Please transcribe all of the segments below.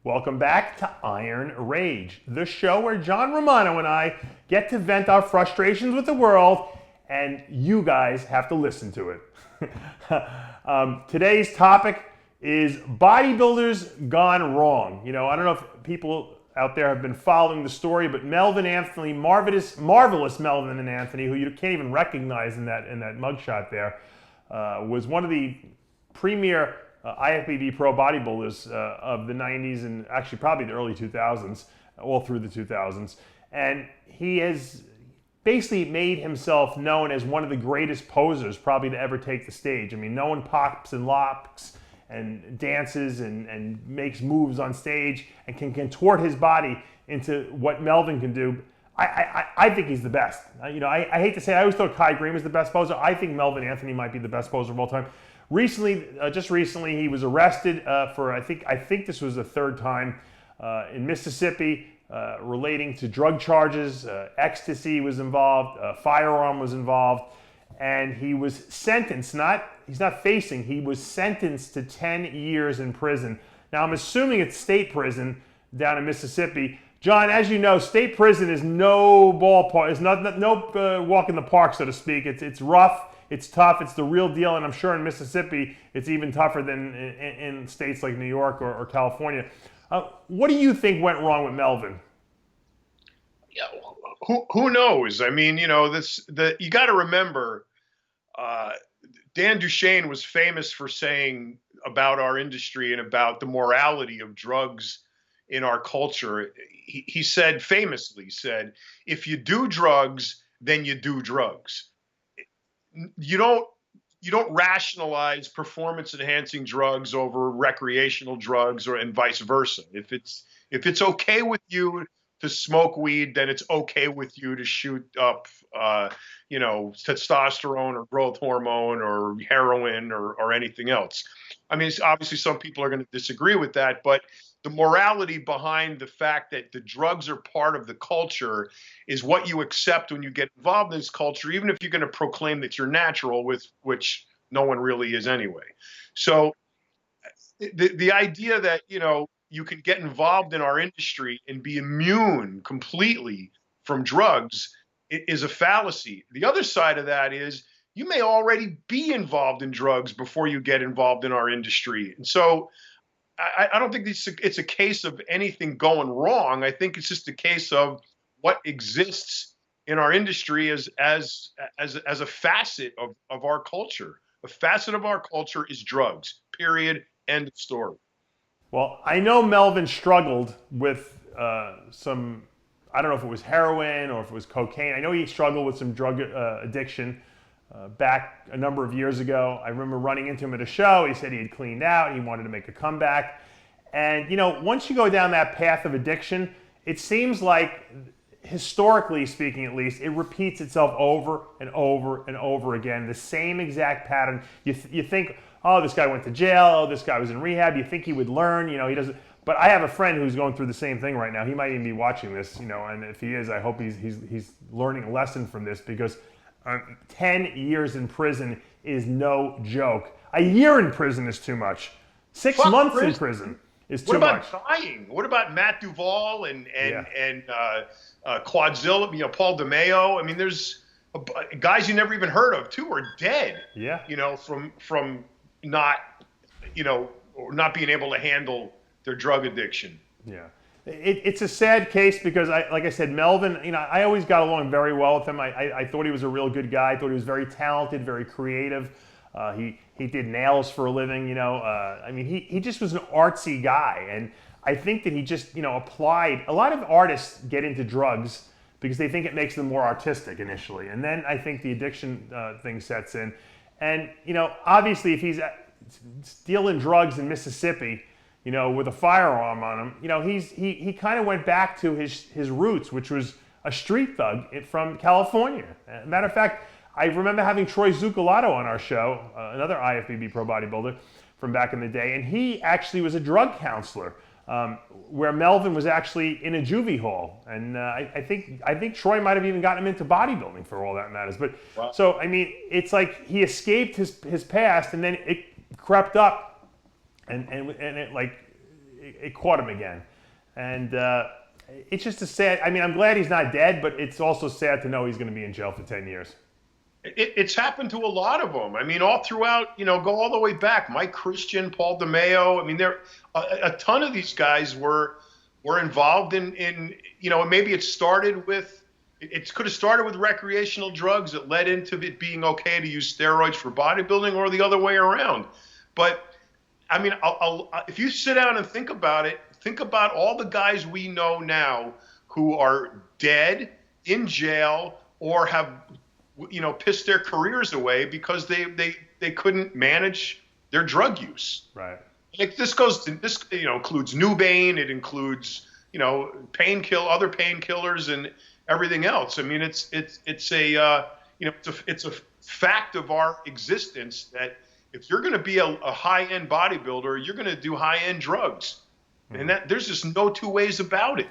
Welcome back to Iron Rage, the show where John Romano and I get to vent our frustrations with the world, and you guys have to listen to it. Today's topic is bodybuilders gone wrong. You know, I don't know if people out there have been following the story, but Melvin Anthony, marvelous Melvin Anthony, who you can't even recognize in that mugshot there, was one of the premier IFBB pro bodybuilders of the 90s and actually probably the early 2000s, all through the 2000s. And he has basically made himself known as one of the greatest posers probably to ever take the stage. I mean, no one pops and locks and dances and makes moves on stage and can contort his body into what Melvin can do. I think he's the best. I hate to say, I always thought Kai Green was the best poser. I think Melvin Anthony might be the best poser of all time. Just recently, he was arrested for, I think this was the third time, in Mississippi, relating to drug charges. Ecstasy was involved, a firearm was involved, and he was sentenced, he's not facing, he was sentenced to 10 years in prison. Now, I'm assuming it's state prison down in Mississippi. John, as you know, state prison is no ballpark, it's no walk in the park, so to speak. It's rough. It's tough. It's the real deal, and I'm sure in Mississippi it's even tougher than in states like New York or California. What do you think went wrong with Melvin? Yeah, who knows? I mean, you got to remember, Dan Duchesne was famous for saying about our industry and about the morality of drugs in our culture. He famously said, if you do drugs, then you do drugs. You don't rationalize performance enhancing drugs over recreational drugs and vice versa. If it's okay with you to smoke weed, then it's okay with you to shoot up testosterone or growth hormone or heroin or anything else. I mean, obviously some people are going to disagree with that, but the morality behind the fact that the drugs are part of the culture is what you accept when you get involved in this culture, even if you're going to proclaim that you're natural, which no one really is anyway. So the idea that, you can get involved in our industry and be immune completely from drugs is a fallacy. The other side of that is you may already be involved in drugs before you get involved in our industry. And so I don't think it's a case of anything going wrong. I think it's just a case of what exists in our industry as a facet of our culture. A facet of our culture is drugs, period, end of story. Well, I know Melvin struggled with some, I don't know if it was heroin or if it was cocaine. I know he struggled with some drug addiction back a number of years ago. I remember running into him at a show. He said he had cleaned out. He wanted to make a comeback. And, once you go down that path of addiction, it seems like, historically speaking at least, it repeats itself over and over and over again. The same exact pattern. You think, oh, this guy went to jail. Oh, this guy was in rehab. You think he would learn. He doesn't. But I have a friend who's going through the same thing right now. He might even be watching this, and if he is, I hope he's learning a lesson from this, because 10 years in prison is no joke. A year in prison is too much. 6 months in prison is too much. What about dying? What about Matt Duvall and Quadzilla, Paul DeMeo? I mean, there's guys you never even heard of too are dead. Yeah. From not, or not being able to handle their drug addiction. Yeah. It's a sad case because, like I said, Melvin, I always got along very well with him. I thought he was a real good guy. I thought he was very talented, very creative. He did nails for a living, he just was an artsy guy. And I think that he just, applied. A lot of artists get into drugs because they think it makes them more artistic initially. And then I think the addiction thing sets in. And, obviously if he's dealing drugs in Mississippi, with a firearm on him, he kind of went back to his roots, which was a street thug from California. Matter of fact, I remember having Troy Zucolato on our show, another IFBB pro bodybuilder from back in the day, and he actually was a drug counselor, where Melvin was actually in a juvie hall. And I think Troy might have even gotten him into bodybuilding for all that matters. But wow. So, it's like he escaped his past, and then it crept up. And it caught him again. And it's just a sad, I mean, I'm glad he's not dead, but it's also sad to know he's going to be in jail for 10 years. It's happened to a lot of them. I mean, all throughout, go all the way back. Mike Christian, Paul DeMeo. I mean, a ton of these guys were involved in maybe it could have started with recreational drugs that led into it being okay to use steroids for bodybuilding, or the other way around. But I mean, if you sit down and think about it, think about all the guys we know now who are dead, in jail, or have pissed their careers away because they couldn't manage their drug use. Right. Like this includes Nubain, it includes other painkillers and everything else. I mean, it's a fact of our existence that if you're going to be a high-end bodybuilder, you're going to do high-end drugs, and that there's just no two ways about it.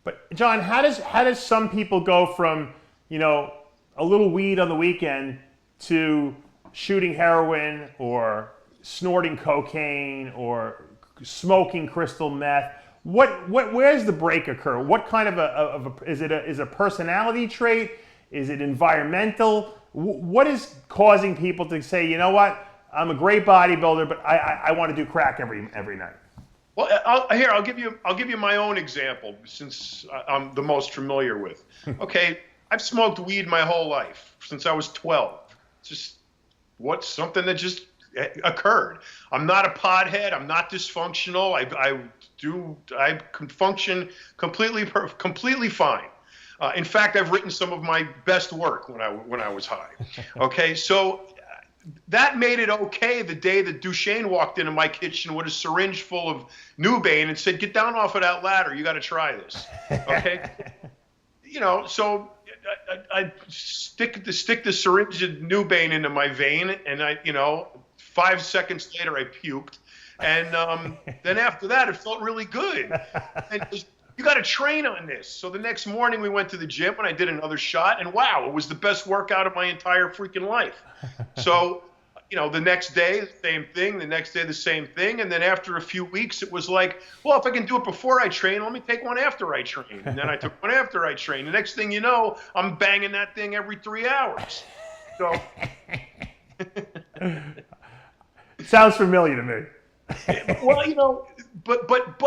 But John, how does some people go from a little weed on the weekend to shooting heroin or snorting cocaine or smoking crystal meth? Where's the break occur? What kind of is a personality trait? Is it environmental? What is causing people to say, you know what, I'm a great bodybuilder, but I want to do crack every night? Well, I'll give you my own example since I'm the most familiar with. Okay, I've smoked weed my whole life since I was 12. Just something that just occurred. I'm not a pothead. I'm not dysfunctional. I can function completely fine. In fact, I've written some of my best work when I was high. Okay, so that made it okay the day that Duchesne walked into my kitchen with a syringe full of Nubain and said, "Get down off of that ladder. You got to try this." Okay, so I stick the syringe of Nubain into my vein, and 5 seconds later I puked, and then after that it felt really good. And you got to train on this. So the next morning we went to the gym and I did another shot, and wow, it was the best workout of my entire freaking life. So, the next day, the same thing, the next day, the same thing. And then after a few weeks, it was like, well, if I can do it before I train, let me take one after I train. And then I took one after I train. The next thing you know, I'm banging that thing every 3 hours. So. Sounds familiar to me. Well, but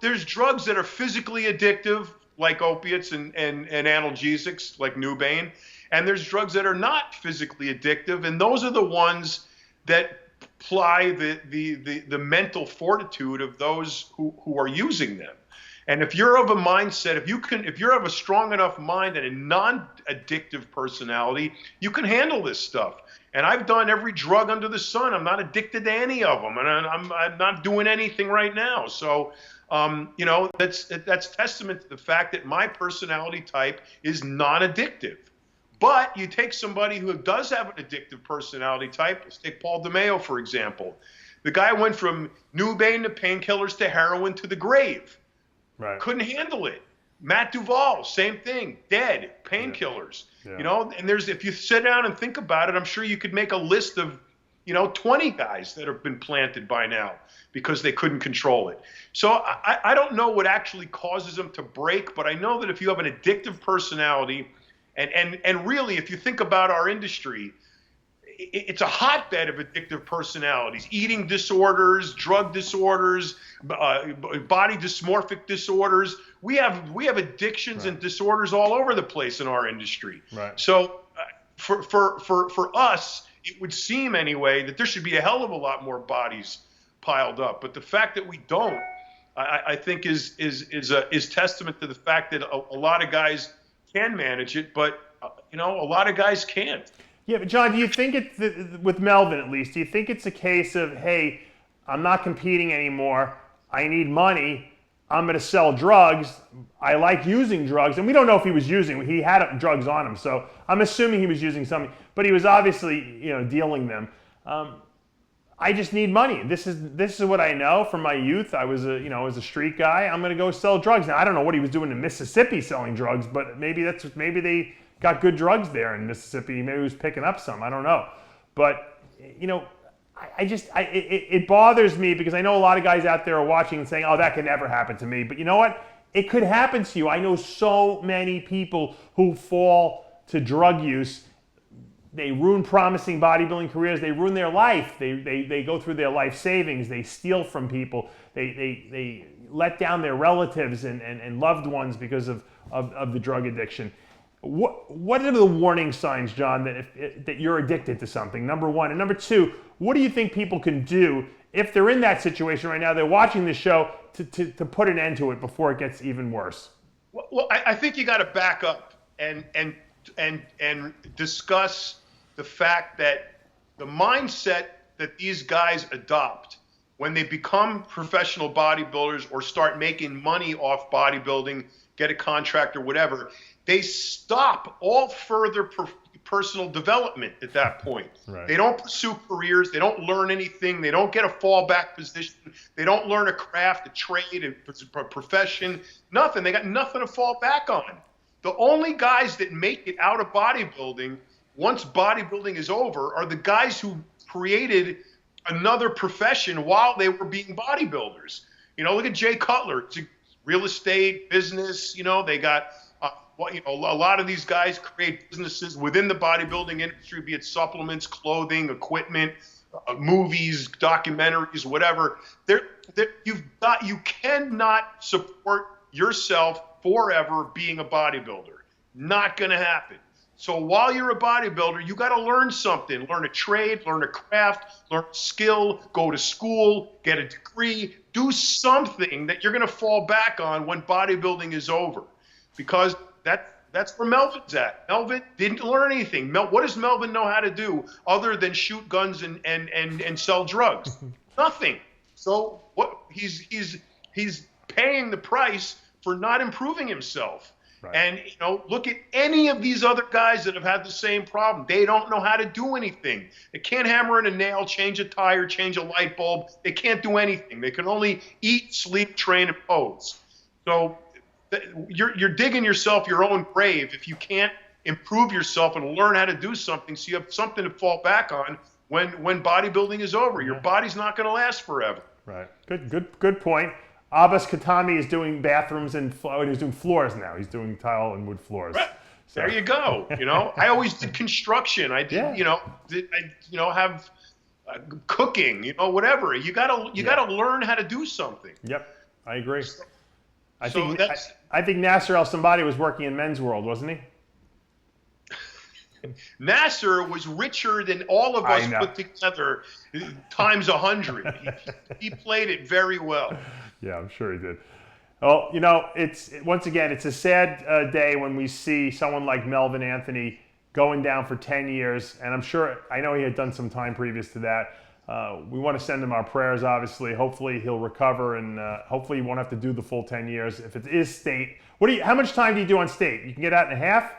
there's drugs that are physically addictive, like opiates and analgesics, like Nubain, and there's drugs that are not physically addictive, and those are the ones that ply the mental fortitude of those who are using them. And if you're of a mindset, if you're of a strong enough mind and a non-addictive personality, you can handle this stuff. And I've done every drug under the sun. I'm not addicted to any of them, and I'm not doing anything right now. So, that's testament to the fact that my personality type is non-addictive. But you take somebody who does have an addictive personality type. Let's take Paul DeMeo, for example. The guy went from Nubain to painkillers to heroin to the grave. Right. Couldn't handle it. Matt Duvall, same thing, dead, painkillers. Yeah. And if you sit down and think about it, I'm sure you could make a list of, 20 guys that have been planted by now because they couldn't control it. So I don't know what actually causes them to break, but I know that if you have an addictive personality, and really, if you think about our industry, it's a hotbed of addictive personalities, eating disorders, drug disorders, body dysmorphic disorders. We have addictions and disorders all over the place in our industry. Right. So for us, it would seem anyway that there should be a hell of a lot more bodies piled up. But the fact that we don't, I think is testament to the fact that a lot of guys can manage it, but a lot of guys can't. Yeah, but John, do you think it's, with Melvin at least, do you think it's a case of, hey, I'm not competing anymore, I need money, I'm going to sell drugs, I like using drugs, and we don't know if he was using, he had drugs on him, so I'm assuming he was using something, but he was obviously, dealing them. I just need money. This is what I know from my youth. I was a street guy. I'm going to go sell drugs. Now I don't know what he was doing in Mississippi selling drugs, but maybe they got good drugs there in Mississippi. Maybe he was picking up some. I don't know. But it bothers me because I know a lot of guys out there are watching and saying, oh, that could never happen to me. But you know what? It could happen to you. I know so many people who fall to drug use. They ruin promising bodybuilding careers. They ruin their life. They go through their life savings. They steal from people. They let down their relatives and loved ones because of the drug addiction. What are the warning signs, John, that you're addicted to something, number one? And number two, what do you think people can do if they're in that situation right now, they're watching the show, to put an end to it before it gets even worse? Well, I think you got to back up and discuss the fact that the mindset that these guys adopt when they become professional bodybuilders or start making money off bodybuilding, get a contract or whatever, they stop all further personal development at that point. Right. They don't pursue careers. They don't learn anything. They don't get a fallback position. They don't learn a craft, a trade, a profession, nothing. They got nothing to fall back on. The only guys that make it out of bodybuilding once bodybuilding is over are the guys who created another profession while they were being bodybuilders. You know, look at Jay Cutler. It's real estate, business. You know, they got a lot of these guys create businesses within the bodybuilding industry, be it supplements, clothing, equipment, movies, documentaries, whatever. You cannot support yourself forever being a bodybuilder. Not going to happen. So while you're a bodybuilder, you got to learn something, learn a trade, learn a craft, learn a skill, go to school, get a degree, do something that you're going to fall back on when bodybuilding is over. Because that's where Melvin's at. Melvin didn't learn anything. What does Melvin know how to do other than shoot guns and sell drugs? Nothing. So what he's paying the price for not improving himself. Right. And look at any of these other guys that have had the same problem. They don't know how to do anything. They can't hammer in a nail, change a tire, change a light bulb. They can't do anything. They can only eat, sleep, train, and pose. So you're digging yourself your own grave if you can't improve yourself and learn how to do something so you have something to fall back on when bodybuilding is over. Your body's not going to last forever. Right. Good point. Abbas Katami is doing bathrooms and he's doing floors now. He's doing tile and wood floors. Right. So. There you go. I always did construction. I did, have cooking, whatever. You gotta learn how to do something. Yep, I agree. I think Nasser El Somebody was working in Men's World, wasn't he? Nasser was richer than all of us put together times 100. He played it very well. Yeah, I'm sure he did. Well, it's a sad day when we see someone like Melvin Anthony going down for 10 years, and I know he had done some time previous to that. We want to send him our prayers, obviously. Hopefully he'll recover, and hopefully he won't have to do the full 10 years. If it is state, how much time do you do on state? You can get out in a half?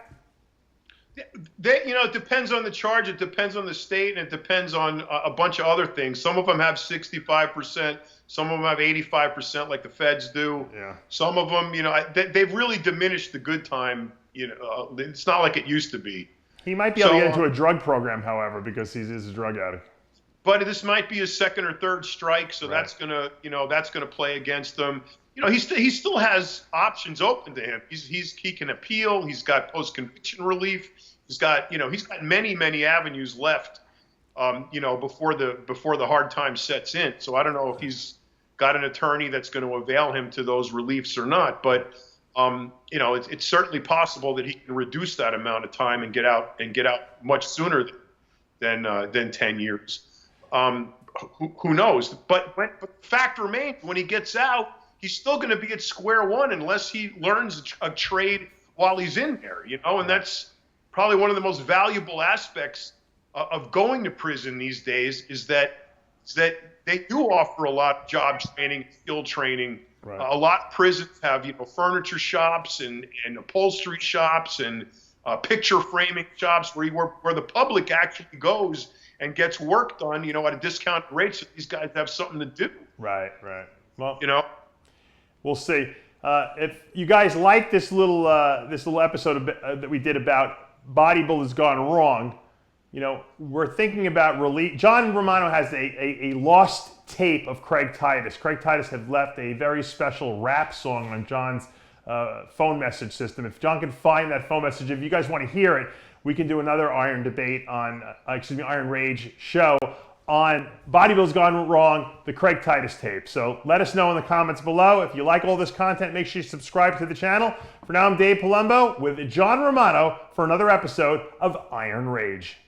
It depends on the charge. It depends on the state, and it depends on a bunch of other things. Some of them have 65%. Some of them have 85%, like the feds do. Yeah. Some of them, they've really diminished the good time. It's not like it used to be. He might be able to get into a drug program, however, because he's a drug addict. But this might be his second or third strike, so right. that's gonna play against him. He still has options open to him. He can appeal. He's got post-conviction relief. He's got many avenues left. Before the hard time sets in. So I don't know if he's got an attorney that's going to avail him to those reliefs or not. But it's certainly possible that he can reduce that amount of time and get out much sooner than 10 years. Who knows? But the fact remains, when he gets out, he's still going to be at square one unless he learns a trade while he's in there. And that's probably one of the most valuable aspects of going to prison these days is that they do offer a lot of job training, skill training. Right. A lot of prisons have furniture shops and upholstery shops and picture framing shops where the public actually goes and gets work done at a discounted rate, so these guys have something to do. Right. Well, we'll see. If you guys like this little episode that we did about bodybuilders gone wrong, you know, we're thinking about release. John Romano has a lost tape of Craig Titus. Craig Titus had left a very special rap song on John's phone message system. If John can find that phone message, if you guys want to hear it, we can do another Iron Debate on, Iron Rage show on Bodybuilders Gone Wrong, the Craig Titus tape. So let us know in the comments below. If you like all this content, make sure you subscribe to the channel. For now, I'm Dave Palumbo with John Romano for another episode of Iron Rage.